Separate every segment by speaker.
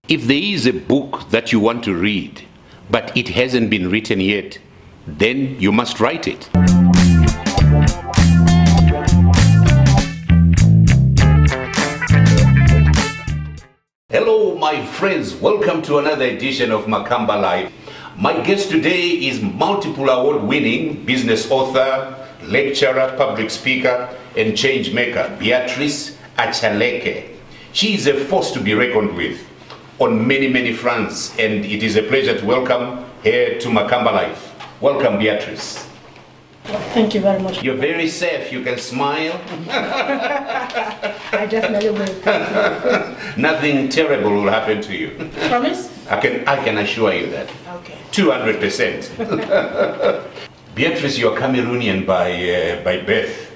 Speaker 1: If there is a book that you want to read, but it hasn't been written yet, then you must write it. Hello, my friends. Welcome to another edition of Makamba Live. My guest today is multiple award-winning business author, lecturer, public speaker, and change maker, Beatrice Achaleke. She is a force to be reckoned with on many fronts, and it is a pleasure to welcome her to Makamba Live. Welcome, Beatrice.
Speaker 2: Thank you very much.
Speaker 1: You're very safe. You can smile.
Speaker 2: I definitely will.
Speaker 1: Nothing terrible will happen to you.
Speaker 2: Promise?
Speaker 1: I can assure you that.
Speaker 2: Okay.
Speaker 1: 200%. Beatrice, you're Cameroonian by birth,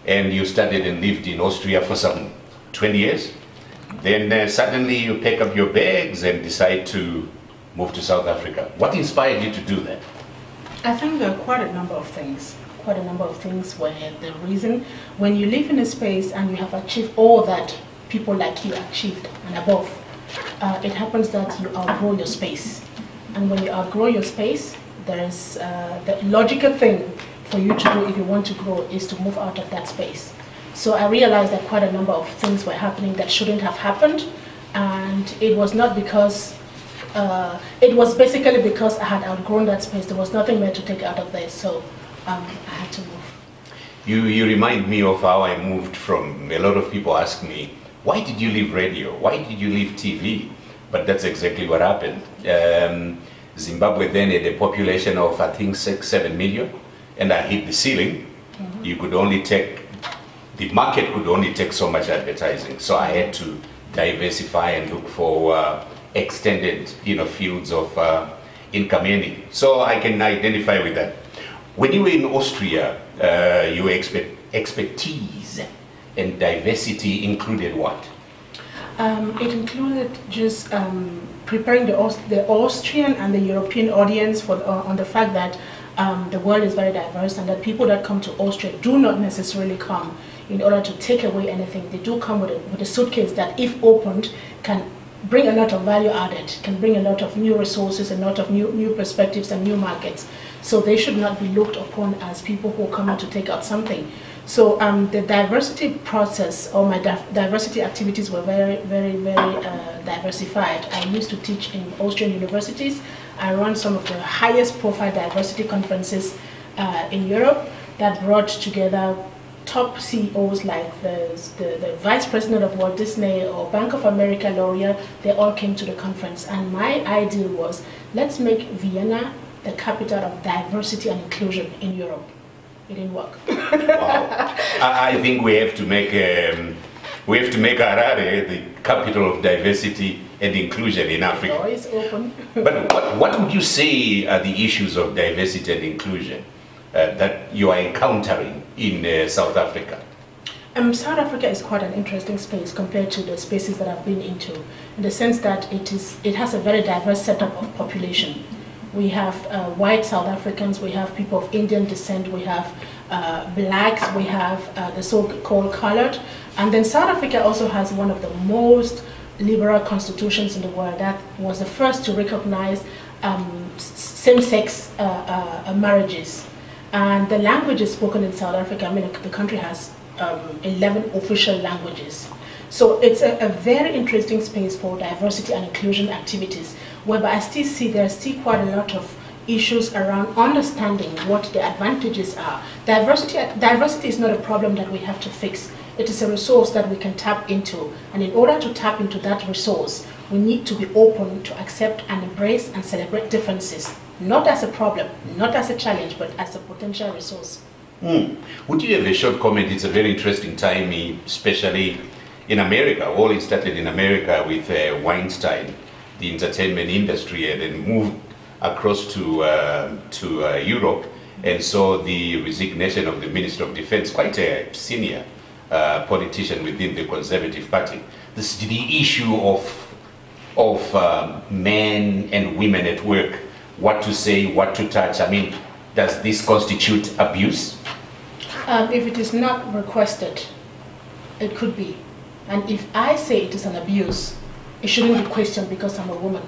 Speaker 1: and you studied and lived in Austria for some 20 years. Then suddenly you pick up your bags and decide to move to South Africa. What inspired you to do that?
Speaker 2: I think there are quite a number of things. Quite a number of things were the reason. When you live in a space and you have achieved all that people like you achieved and above, it happens that you outgrow your space. And when you outgrow your space, there is the logical thing for you to do if you want to grow is to move out of that space. So I realized that quite a number of things were happening that shouldn't have happened, and it was not because, it was basically because I had outgrown that space. There was nothing more to take out of there, so I had to move.
Speaker 1: You remind me of how I moved from, a lot of people ask me, why did you leave radio? Why did you leave TV? But that's exactly what happened. Zimbabwe then had a population of, I think, 6-7 million, and I hit the ceiling. Mm-hmm. You could only take, the market could only take so much advertising, so I had to diversify and look for extended, fields of income earning. So I can identify with that. When you were in Austria, your expertise and diversity included what?
Speaker 2: It included just preparing the Austrian and the European audience for on the fact that the world is very diverse, and that people that come to Austria do not necessarily come in order to take away anything. They do come with a suitcase that, if opened, can bring a lot of value added, can bring a lot of new resources, a lot of new perspectives and new markets. So they should not be looked upon as people who come out to take out something. So the diversity process, or my diversity activities, were very diversified. I used to teach in Austrian universities. I run some of the highest profile diversity conferences in Europe that brought together top CEOs like the Vice President of Walt Disney or Bank of America, L'Oreal. They all came to the conference, and my idea was, let's make Vienna the capital of diversity and inclusion in Europe. It didn't work.
Speaker 1: Wow. I think we have to make Harare the capital of diversity and inclusion in Africa.
Speaker 2: The door is open.
Speaker 1: But what would you say are the issues of diversity and inclusion that you are encountering in South Africa?
Speaker 2: South Africa is quite an interesting space compared to the spaces that I've been into, in the sense that it has a very diverse setup of population. We have white South Africans, we have people of Indian descent, we have blacks, we have the so-called colored. And then South Africa also has one of the most liberal constitutions in the world. That was the first to recognize same-sex marriages. And the languages spoken in South Africa, I mean, the country has 11 official languages. So it's a very interesting space for diversity and inclusion activities, whereby I still see there are still quite a lot of issues around understanding what the advantages are. Diversity is not a problem that we have to fix. It is a resource that we can tap into, and in order to tap into that resource, we need to be open to accept and embrace and celebrate differences, not as a problem, not as a challenge, but as a potential resource.
Speaker 1: Would you have a short comment? It's a very interesting time, especially in America. All it started in America with Weinstein, the entertainment industry, and then moved across to Europe, and saw the resignation of the Minister of Defense, quite a senior politician within the Conservative Party. This is the issue of men and women at work, what to say, what to touch. I mean, does this constitute abuse?
Speaker 2: If it is not requested, it could be. And if I say it is an abuse, it shouldn't be questioned because I'm a woman.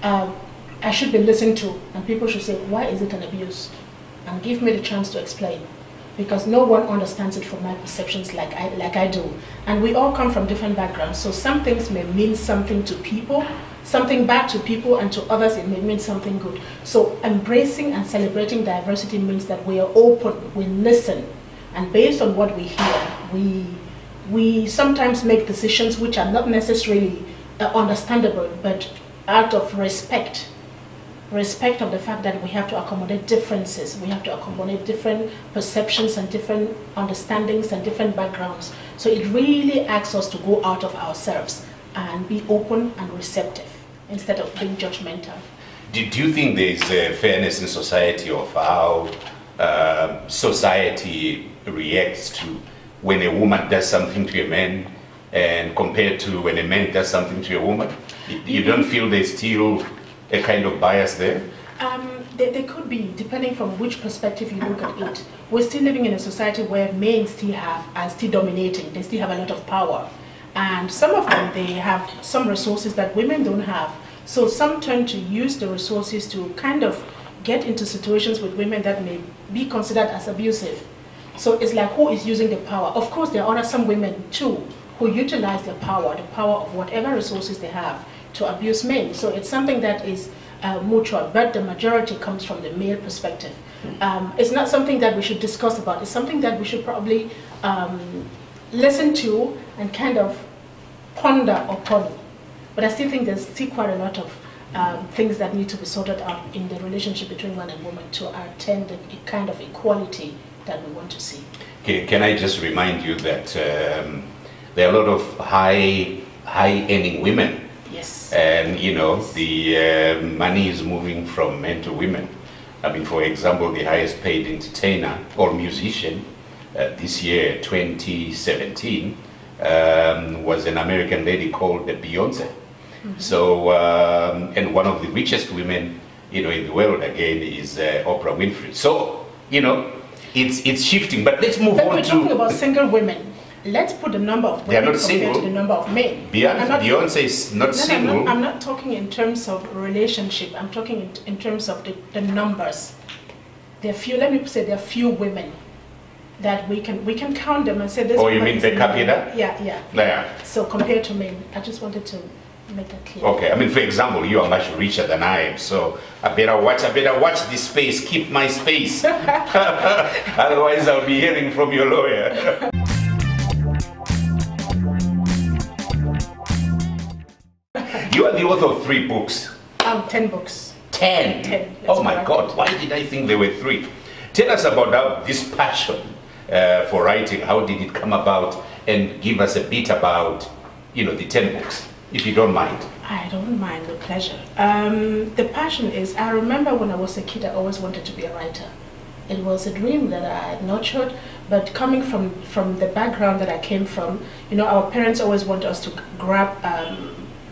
Speaker 2: I should be listened to, and people should say, why is it an abuse? And give me the chance to explain. Because no one understands it from my perceptions like I do. And we all come from different backgrounds, so some things may mean something to people, something bad to people, and to others it may mean something good. So embracing and celebrating diversity means that we are open, we listen, and based on what we hear, we sometimes make decisions which are not necessarily understandable, but out of respect of the fact that we have to accommodate differences, we have to accommodate different perceptions and different understandings and different backgrounds. So it really asks us to go out of ourselves and be open and receptive instead of being judgmental.
Speaker 1: Do you think there is a fairness in society of how society reacts to when a woman does something to a man and compared to when a man does something to a woman? You don't feel there's still a kind of bias there?
Speaker 2: There could be, depending from which perspective you look at it. We're still living in a society where men are still dominating. They still have a lot of power. And some of them, they have some resources that women don't have. So some tend to use the resources to kind of get into situations with women that may be considered as abusive. So it's like, who is using the power? Of course, there are some women too who utilize the power of whatever resources they have to abuse men. So it's something that is mutual, but the majority comes from the male perspective. It's not something that we should discuss about. It's something that we should probably listen to and kind of ponder upon. But I still think there's still quite a lot of things that need to be sorted out in the relationship between man and woman to attain the kind of equality that we want to see.
Speaker 1: Can I just remind you that there are a lot of high earning women.
Speaker 2: Yes.
Speaker 1: And you know, the money is moving from men to women. I mean, for example, the highest paid entertainer or musician this year, 2017, was an American lady called Beatrice. Mm-hmm. So, and one of the richest women, you know, in the world again is Oprah Winfrey. So, you know, it's shifting. But let's move on to.
Speaker 2: We're talking about single women. Let's put the number of women compared to the number of men.
Speaker 1: Beyonce is not single.
Speaker 2: I'm not talking in terms of relationship. I'm talking in terms of the numbers. There are few. Let me say there are few women that we can count them and say this.
Speaker 1: Oh, you mean per capita?
Speaker 2: Yeah. So compared to men, I just wanted to make that clear.
Speaker 1: Okay. I mean, for example, you are much richer than I am, so I better watch this space. Keep my space. Otherwise, I'll be hearing from your lawyer. You are the author of 3 books.
Speaker 2: 10 books.
Speaker 1: 10?
Speaker 2: 10.
Speaker 1: Oh my God, why did I think there were 3? Tell us about this passion for writing. How did it come about? And give us a bit about, you know, the 10 books, if you don't mind.
Speaker 2: I don't mind, with pleasure. The passion is, I remember when I was a kid, I always wanted to be a writer. It was a dream that I had nurtured, but coming from the background that I came from, you know, our parents always want us to grab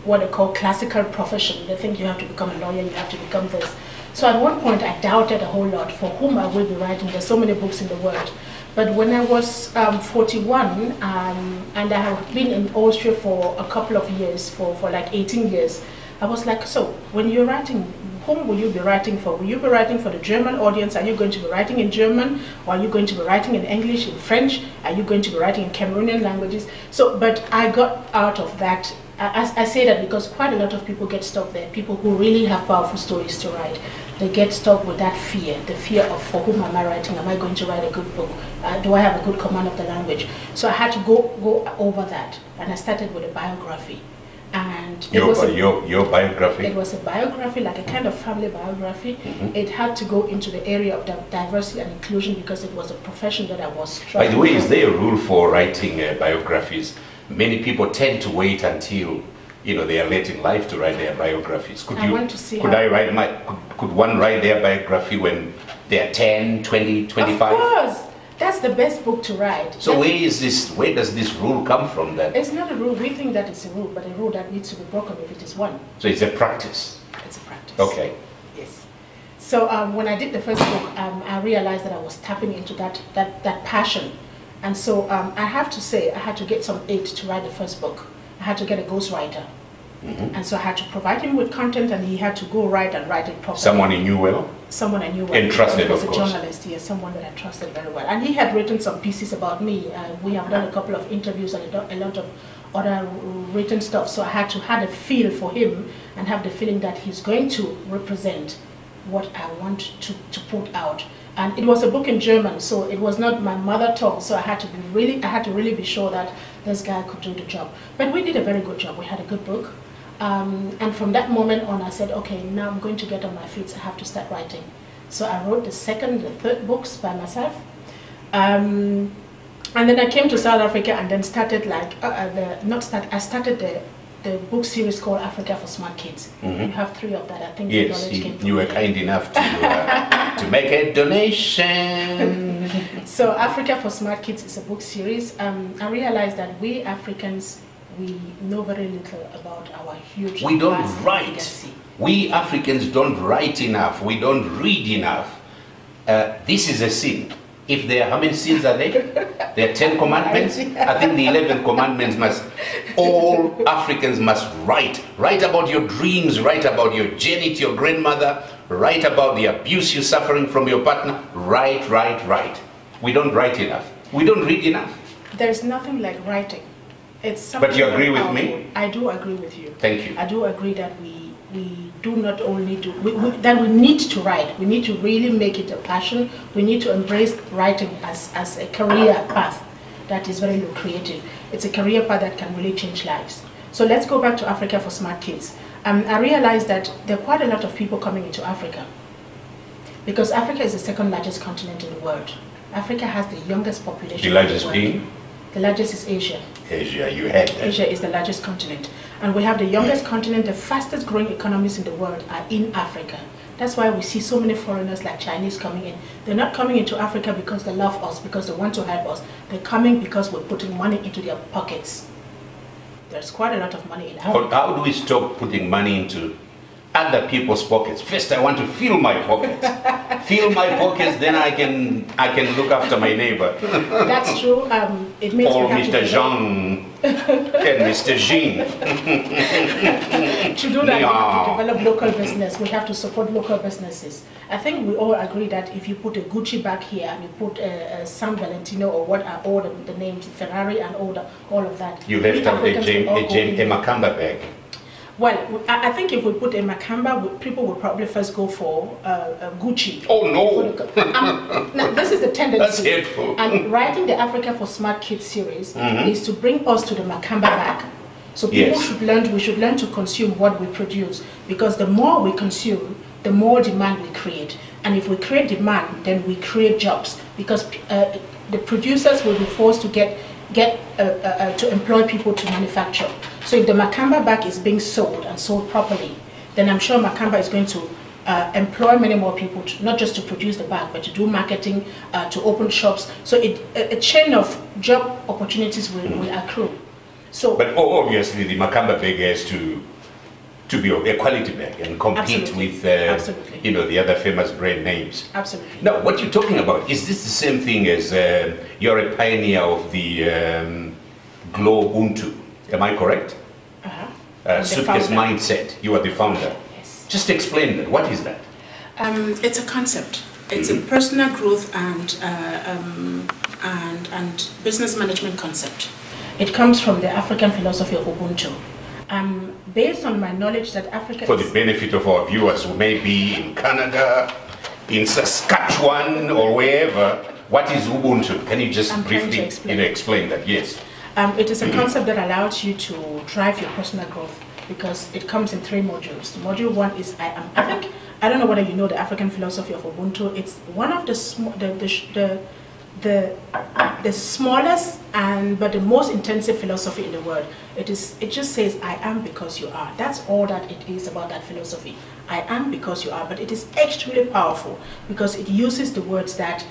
Speaker 2: what they call classical profession. They think you have to become a lawyer, you have to become this. So at one point I doubted a whole lot for whom I will be writing. There's so many books in the world. But when I was 41 and I had been in Austria for a couple of years, for like 18 years, I was like, so when you're writing, whom will you be writing for? Will you be writing for the German audience? Are you going to be writing in German? Or are you going to be writing in English, in French? Are you going to be writing in Cameroonian languages? So, but I got out of that. I say that because quite a lot of people get stuck there. People who really have powerful stories to write, they get stuck with that fear, the fear of, for whom am I writing? Am I going to write a good book? Do I have a good command of the language? So I had to go over that, and I started with a biography. And
Speaker 1: your biography?
Speaker 2: It was a biography, like a kind of family biography. Mm-hmm. It had to go into the area of diversity and inclusion because it was a profession that I was trying.
Speaker 1: By the way, is there a rule for writing biographies? Many people tend to wait until, you know, they are late in life to write their biographies. Could one write their biography when they are 10, 20, 25?
Speaker 2: Of course. That's the best book to write.
Speaker 1: So where does this rule come from then?
Speaker 2: It's not a rule. We think that it's a rule, but a rule that needs to be broken if it is one.
Speaker 1: So it's a practice?
Speaker 2: It's a practice.
Speaker 1: Okay.
Speaker 2: Yes. So when I did the first book, I realized that I was tapping into that passion. And so I have to say, I had to get some aid to write the first book. I had to get a ghostwriter. And so I had to provide him with content, and he had to go write and write it properly.
Speaker 1: Someone he knew well?
Speaker 2: Someone I knew well.
Speaker 1: And trusted,
Speaker 2: he was
Speaker 1: of
Speaker 2: a
Speaker 1: course.
Speaker 2: journalist, yes, someone that I trusted very well. And he had written some pieces about me. We have done a couple of interviews and a lot of other written stuff. So I had to have a feel for him and have the feeling that he's going to represent what I want to put out. And it was a book in German, so it was not my mother tongue. So I had to really be sure that this guy could do the job. But we did a very good job. We had a good book. And from that moment on, I said, okay, now I'm going to get on my feet. I have to start writing. So I wrote the second, the third books by myself. And then I came to South Africa and then started I started the book series called Africa for Smart Kids. You have 3 of that. I think
Speaker 1: yes, you were kind enough to make a donation.
Speaker 2: So Africa for Smart Kids is a book series. I realized that we Africans, we know very little about our huge
Speaker 1: We don't
Speaker 2: vast
Speaker 1: write.
Speaker 2: legacy.
Speaker 1: We Africans don't write enough. We don't read enough. This is a sin. If there are, how many sins are there? There are 10 commandments. I think the 11th commandments all Africans must write. Write about your dreams, write about your journey to your grandmother, write about the abuse you're suffering from your partner. Write, write, write. We don't write enough. We don't read enough.
Speaker 2: There's nothing like writing. It's something.
Speaker 1: But you agree with
Speaker 2: powerful.
Speaker 1: me?
Speaker 2: I do agree with you.
Speaker 1: Thank you.
Speaker 2: I do agree that we do not only do, that we need to write. We need to really make it a passion. We need to embrace writing as a career path that is very lucrative. It's a career path that can really change lives. So let's go back to Africa for Smart Kids. I realized that there are quite a lot of people coming into Africa because Africa is the second largest continent in the world. Africa has the youngest population.
Speaker 1: The largest being?
Speaker 2: The largest is Asia.
Speaker 1: Asia, you had that.
Speaker 2: Asia is the largest continent. And we have the youngest continent. The fastest growing economies in the world are in Africa. That's why we see so many foreigners like Chinese coming in. They're not coming into Africa because they love us, because they want to help us. They're coming because we're putting money into their pockets. There's quite a lot of money in Africa.
Speaker 1: How do we stop putting money into other people's pockets? First, I want to fill my pockets. Fill my pockets, then I can look after my neighbor.
Speaker 2: That's true. It means
Speaker 1: Or
Speaker 2: we have
Speaker 1: Mr.
Speaker 2: to
Speaker 1: Jean and Mr. Jean.
Speaker 2: To do that, we have to develop local business. We have to support local businesses. I think we all agree that if you put a Gucci bag here and you put a San Valentino or what are all the names, Ferrari and all of that.
Speaker 1: You left out a Makamba bag.
Speaker 2: Well, I think if we put a Makamba, people would probably first go for Gucci.
Speaker 1: Oh no!
Speaker 2: Now, this is the tendency.
Speaker 1: That's hateful.
Speaker 2: And writing the Africa for Smart Kids series is to bring us to the Makamba bag. So people we should learn to consume what we produce, because the more we consume, the more demand we create. And if we create demand, then we create jobs, because the producers will be forced to to employ people to manufacture. So if the Makamba bag is being sold and sold properly, then I'm sure Makamba is going to employ many more people, not just to produce the bag, but to do marketing, to open shops. So a chain of job opportunities will accrue. So,
Speaker 1: but obviously the Makamba bag has to be a quality bag and compete with the other famous brand names.
Speaker 2: Absolutely.
Speaker 1: Now, what you're talking about, is this the same thing as you're a pioneer of the Glow Ubuntu? Am I correct? Suitcase mindset. You are the founder.
Speaker 2: Yes.
Speaker 1: Just explain that. What is that?
Speaker 2: It's a concept. It's a personal growth and business management concept. It comes from the African philosophy of Ubuntu. Based on my knowledge that Africa
Speaker 1: For the benefit of our viewers who may be in Canada, in Saskatchewan or wherever, what is Ubuntu? Can you just briefly explain that? Yes.
Speaker 2: It is a concept that allows you to drive your personal growth, because it comes in 3 modules. Module 1 is I am. I don't know whether you know the African philosophy of Ubuntu. It's one of the smallest but the most intensive philosophy in the world. It just says I am because you are. That's all that it is about that philosophy. I am because you are. But it is extremely powerful because it uses the words that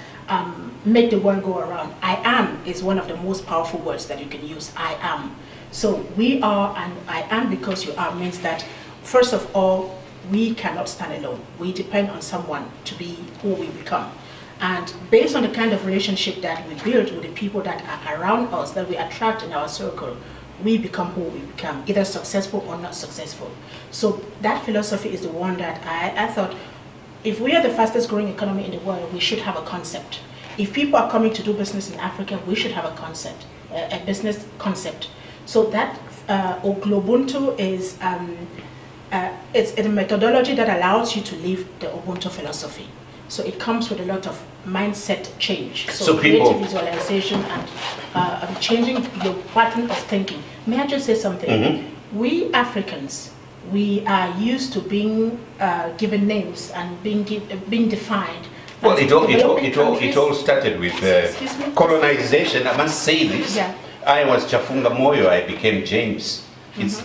Speaker 2: make the world go around. I am is one of the most powerful words that you can use. I am. So we are, and I am because you are means that, first of all, we cannot stand alone. We depend on someone to be who we become. And based on the kind of relationship that we build with the people that are around us, that we attract in our circle, we become who we become, either successful or not successful. So that philosophy is the one that I thought, if we are the fastest growing economy in the world, we should have a concept. If people are coming to do business in Africa, we should have a concept, a business concept. So that Globuntu is it's a methodology that allows you to live the Ubuntu philosophy. So it comes with a lot of mindset change. So creative visualization and changing your pattern of thinking. May I just say something? Mm-hmm. We Africans, we are used to being given names and being defined.
Speaker 1: Well, it all started with colonization. I must say this. Yeah. I was Chafunga Moyo, I became James.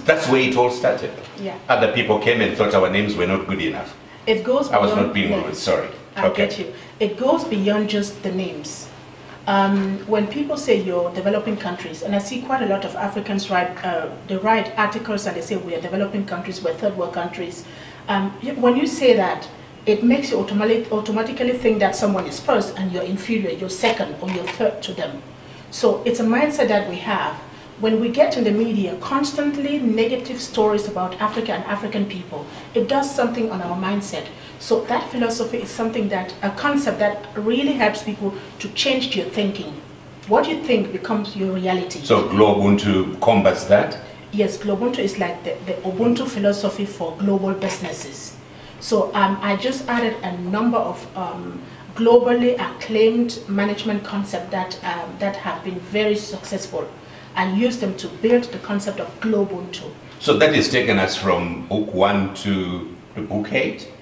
Speaker 1: That's where it all started. Yeah. Other people came and thought our names were not good enough.
Speaker 2: It goes
Speaker 1: I was not being rude, sorry.
Speaker 2: I get you. It goes beyond just the names. When people say you're developing countries, and I see quite a lot of Africans they write articles and they say we are developing countries, we're third world countries. When you say that, it makes you automatically think that someone is first and you're inferior, you're second or you're third to them. So it's a mindset that we have. When we get in the media constantly negative stories about Africa and African people, it does something on our mindset. So that philosophy is something that, a concept that really helps people to change your thinking. What you think becomes your reality.
Speaker 1: So Globuntu combats that?
Speaker 2: Yes, Globuntu is like the Ubuntu philosophy for global businesses. So I just added a number of globally acclaimed management concepts that have been very successful, and use them to build the concept of Globuntu.
Speaker 1: So that has taken us from book 1 to book 8?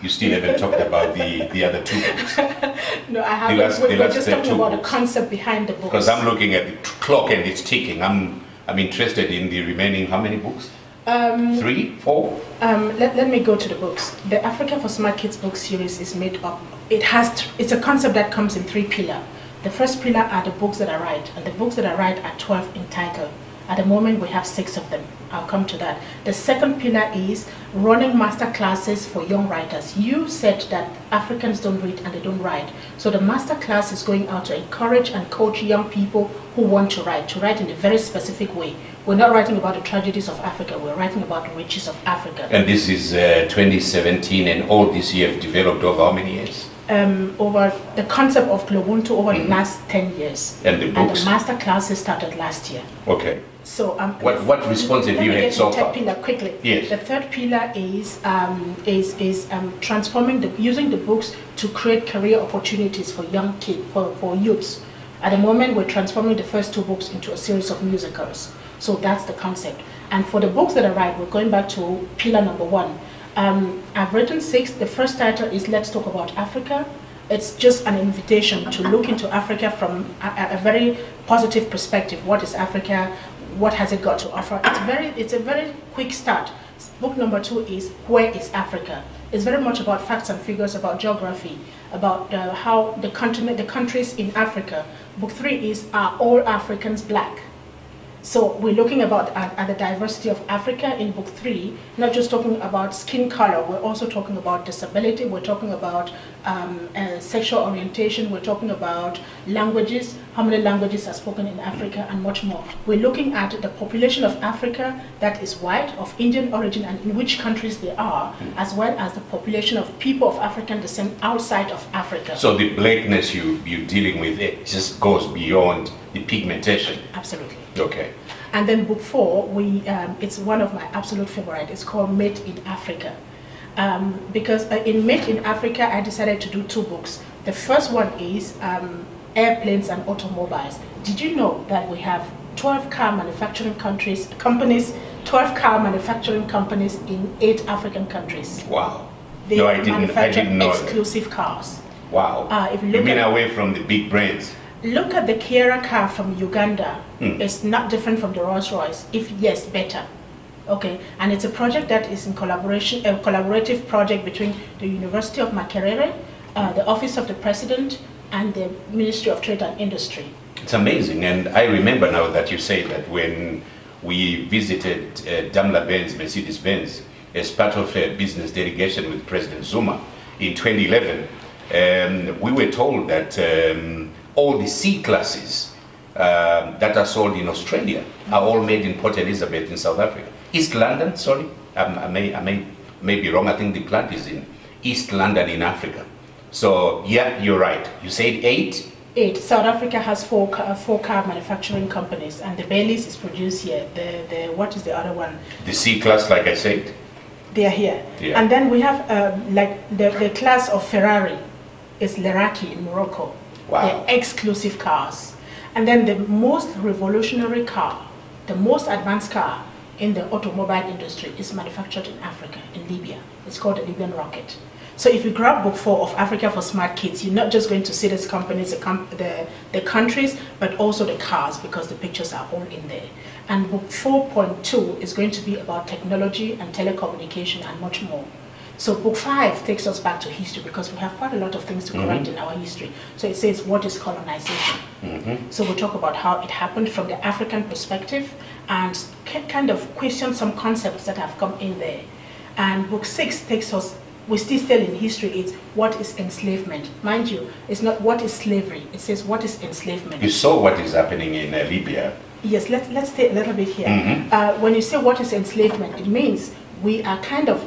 Speaker 1: You still haven't talked about the other 2 books?
Speaker 2: No, I haven't. We're just talking about the concept behind the books.
Speaker 1: Because I'm looking at the clock and it's ticking. I'm interested in the remaining, how many books? 3, 4?
Speaker 2: Let me go to the books. The Africa for Smart Kids book series is made up. It's a concept that comes in 3 pillars. The first pillar are the books that I write, and the books that I write are 12 in title. At the moment, we have 6 of them. I'll come to that. The second pillar is running master classes for young writers. You said that Africans don't read and they don't write. So the master class is going out to encourage and coach young people who want to write in a very specific way. We're not writing about the tragedies of Africa, we're writing about the riches of Africa.
Speaker 1: And this is 2017, and all this you have developed over how many years?
Speaker 2: Over the concept of Globuntu over the last 10 years.
Speaker 1: And the books?
Speaker 2: And the master classes started last year.
Speaker 1: Okay.
Speaker 2: So
Speaker 1: what response have you had so far?
Speaker 2: The third pillar quickly.
Speaker 1: Yes.
Speaker 2: The third pillar is transforming using the books to create career opportunities for young kids, for youths. At the moment, we're transforming the first 2 books into a series of musicals. So that's the concept. And for the books that I write, we're going back to pillar number 1. I've written 6. The first title is Let's Talk About Africa. It's just an invitation to look into Africa from a very positive perspective. What is Africa? What has it got to offer? It's a very quick start. Book number 2 is Where is Africa? It's very much about facts and figures, about geography, about how the countries in Africa. Book 3 is Are All Africans Black? So we're looking about at the diversity of Africa in book 3, not just talking about skin color, we're also talking about disability, we're talking about sexual orientation, we're talking about languages, how many languages are spoken in Africa, and much more. We're looking at the population of Africa that is white, of Indian origin, and in which countries they are, as well as the population of people of African descent outside of Africa.
Speaker 1: So the blackness you're dealing with, it just goes beyond the pigmentation?
Speaker 2: Absolutely.
Speaker 1: Okay.
Speaker 2: And then book 4, it's one of my absolute favorite. It's called Made in Africa. Because in Made in Africa, I decided to do 2 books. The first one is airplanes and automobiles. Did you know that we have 12 car manufacturing companies, 12 car manufacturing companies in 8 African countries?
Speaker 1: Wow.
Speaker 2: They
Speaker 1: no, I didn't know
Speaker 2: exclusive
Speaker 1: that.
Speaker 2: Cars.
Speaker 1: Wow.
Speaker 2: If you
Speaker 1: mean away from the big brands?
Speaker 2: Look at the Kiera car from Uganda. It's not different from the Rolls-Royce, if yes, better. Okay, and it's a project that is in collaboration, a collaborative project between the University of Makerere, the Office of the President, and the Ministry of Trade and Industry.
Speaker 1: It's amazing, and I remember now that you say that when we visited Daimler-Benz, Mercedes-Benz, as part of a business delegation with President Zuma in 2011, we were told that all the C classes that are sold in Australia are all made in Port Elizabeth in South Africa. East London, sorry, I may be wrong. I think the plant is in East London in Africa. So yeah, you're right. You said 8?
Speaker 2: 8. South Africa has four car manufacturing companies, and the Baileys is produced here. The what is the other one?
Speaker 1: The C class, like I said.
Speaker 2: They are here.
Speaker 1: Yeah.
Speaker 2: And then we have like the class of Ferrari is Leraki in Morocco.
Speaker 1: Wow.
Speaker 2: They're exclusive cars. And then the most revolutionary car, the most advanced car in the automobile industry is manufactured in Africa, in Libya. It's called the Libyan Rocket. So if you grab book 4 of Africa for Smart Kids, you're not just going to see these companies, the countries, but also the cars, because the pictures are all in there. And book 4.2 is going to be about technology and telecommunication and much more. So book 5 takes us back to history, because we have quite a lot of things to correct in our history. So it says, what is colonization? So we'll talk about how it happened from the African perspective and kind of question some concepts that have come in there. And book 6 takes us, we're still in history, it's what is enslavement. Mind you, it's not what is slavery, it says what is enslavement.
Speaker 1: You saw what is happening in Libya.
Speaker 2: Yes, let's stay a little bit here. When you say what is enslavement, it means we are kind of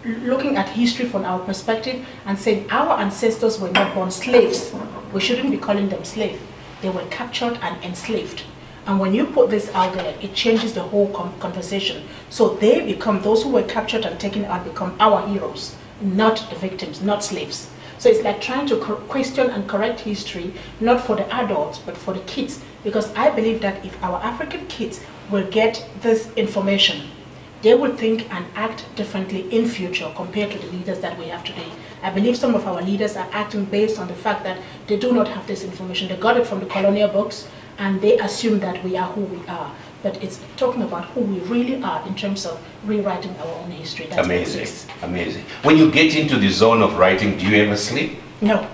Speaker 2: looking at history from our perspective and saying our ancestors were not born slaves. We shouldn't be calling them slaves. They were captured and enslaved. And when you put this out there, it changes the whole conversation. So they become, those who were captured and taken out become our heroes, not the victims, not slaves. So it's like trying to question and correct history, not for the adults, but for the kids. Because I believe that if our African kids will get this information, they will think and act differently in future compared to the leaders that we have today. I believe some of our leaders are acting based on the fact that they do not have this information. They got it from the colonial books, and they assume that we are who we are. But it's talking about who we really are in terms of rewriting our own history. That's
Speaker 1: amazing, amazing. When you get into the zone of writing, do you ever sleep?
Speaker 2: No.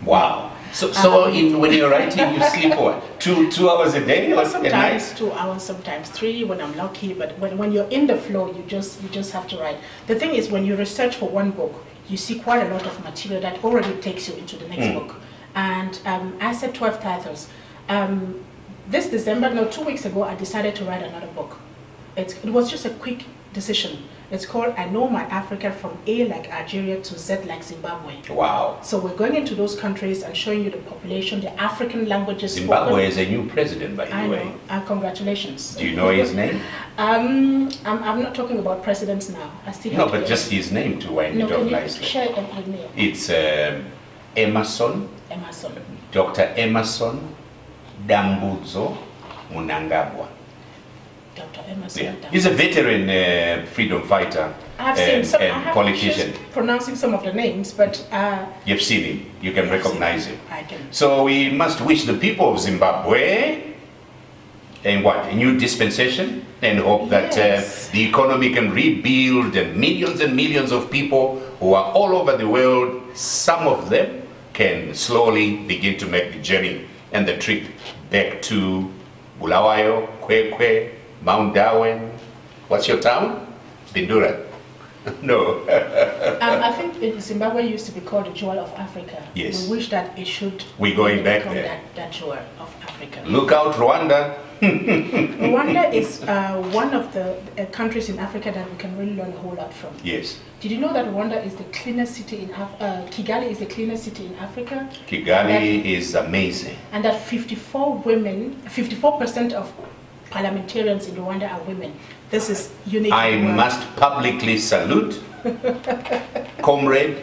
Speaker 1: Wow. So when you're writing, you sleep what? 2 hours a day or
Speaker 2: sometimes
Speaker 1: a night?
Speaker 2: 2 hours, sometimes 3 when I'm lucky. But when you're in the flow, you just have to write. The thing is, when you research for one book, you see quite a lot of material that already takes you into the next book. And I said 12 titles. This December, no, 2 weeks ago, I decided to write another book. It was just a quick decision. It's called I Know My Africa from A like Algeria to Z like Zimbabwe.
Speaker 1: Wow.
Speaker 2: So we're going into those countries and showing you the population, the African languages
Speaker 1: Zimbabwe
Speaker 2: spoken.
Speaker 1: is a new president, by the way.
Speaker 2: Congratulations.
Speaker 1: Do you know his name?
Speaker 2: I'm not talking about presidents now. I still have
Speaker 1: but just his name to wind it up nicely.
Speaker 2: Share it with me.
Speaker 1: It's Emerson. Dr. Emerson Dambudzo Mnangagwa.
Speaker 2: Dr. Emerson.
Speaker 1: Yeah. He's a veteran freedom fighter and politician.
Speaker 2: Pronouncing some of the names, but
Speaker 1: you've seen him. You can recognize him.
Speaker 2: I can.
Speaker 1: So we must wish the people of Zimbabwe a new dispensation, and hope that the economy can rebuild, and millions of people who are all over the world, some of them can slowly begin to make the journey and the trip back to Bulawayo, Kwekwe, Mount Darwin. What's your town? Bindura. No.
Speaker 2: I think Zimbabwe used to be called the jewel of Africa.
Speaker 1: Yes.
Speaker 2: We wish that it should.
Speaker 1: We're going back
Speaker 2: become
Speaker 1: there.
Speaker 2: That jewel of Africa.
Speaker 1: Look out, Rwanda.
Speaker 2: Rwanda is one of the countries in Africa that we can really learn a whole lot from.
Speaker 1: Yes.
Speaker 2: Did you know that Rwanda is the cleanest city in Kigali is the cleanest city in Africa?
Speaker 1: Kigali is amazing.
Speaker 2: And that 54% of parliamentarians in Rwanda are women. This is unique.
Speaker 1: I must publicly salute Comrade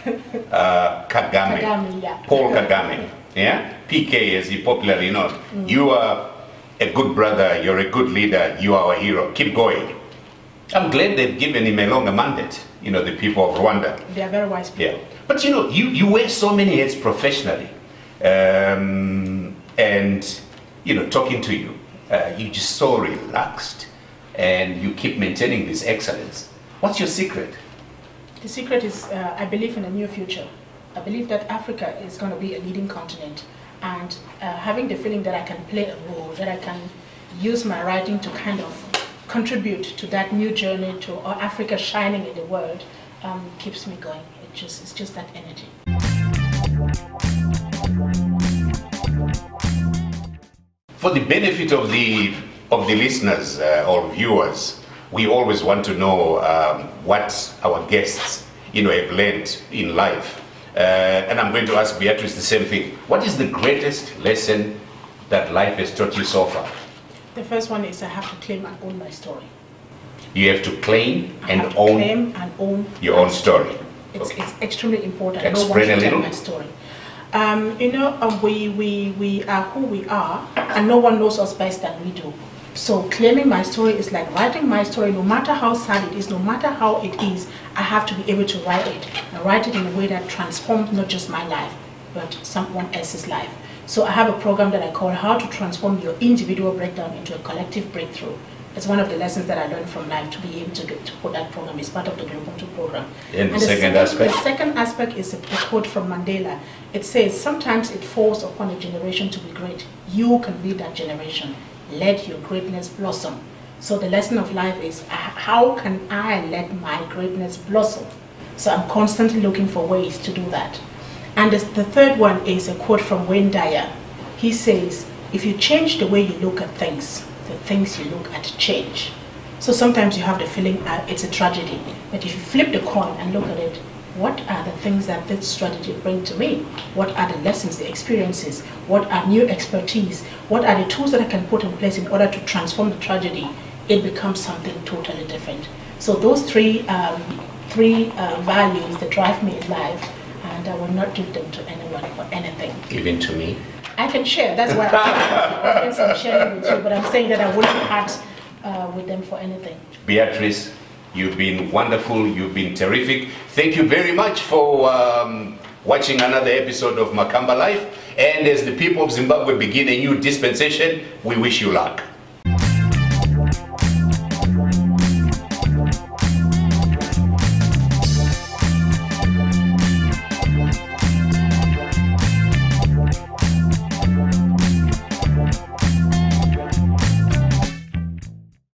Speaker 1: Kagame,
Speaker 2: yeah.
Speaker 1: Paul Kagame, yeah? PK as he popularly known. You are a good brother, you're a good leader, you are a hero. Keep going. I'm glad they've given him a longer mandate, the people of Rwanda.
Speaker 2: They are very wise people.
Speaker 1: Yeah. But you wear so many hats professionally. And, talking to you, you're just so relaxed. And you keep maintaining this excellence. What's your secret?
Speaker 2: The secret is, I believe in a new future. I believe that Africa is going to be a leading continent. And having the feeling that I can play a role, that I can use my writing to kind of contribute to that new journey to Africa shining in the world, keeps me going. It's just that energy.
Speaker 1: For the benefit of the listeners or viewers, we always want to know what our guests, have learned in life. And I'm going to ask Beatrice the same thing. What is the greatest lesson that life has taught you so far?
Speaker 2: The first one is I have to claim and own my story.
Speaker 1: You have to claim and
Speaker 2: own
Speaker 1: your own story.
Speaker 2: It's extremely important.
Speaker 1: Explain a little.
Speaker 2: My story. We are who we are, and no one knows us best than we do. So claiming my story is like writing my story. No matter how sad it is, no matter how it is, I have to be able to write it. And write it in a way that transforms not just my life, but someone else's life. So I have a program that I call How to Transform Your Individual Breakdown into a Collective Breakthrough. It's one of the lessons that I learned from life to be able to put that program. It's part of the Group 2 program.
Speaker 1: And the second aspect?
Speaker 2: The second aspect is a quote from Mandela. It says, sometimes it falls upon a generation to be great. You can be that generation. Let your greatness blossom. So the lesson of life is, how can I let my greatness blossom? So I'm constantly looking for ways to do that. And the third one is a quote from Wayne Dyer. He says, if you change the way you look at things, the things you look at change. So sometimes you have the feeling it's a tragedy, but if you flip the coin and look at it, what are the things that this tragedy brings to me? What are the lessons, the experiences? What are new expertise? What are the tools that I can put in place in order to transform the tragedy? It becomes something totally different. So those three values that drive me in life, and I will not give them to anyone for anything.
Speaker 1: Even to me?
Speaker 2: I can share. That's why I'm sharing with you. But I'm saying that I wouldn't part with them for anything.
Speaker 1: Beatrice, you've been wonderful. You've been terrific. Thank you very much for watching another episode of Makamba Life. And as the people of Zimbabwe begin a new dispensation, we wish you luck.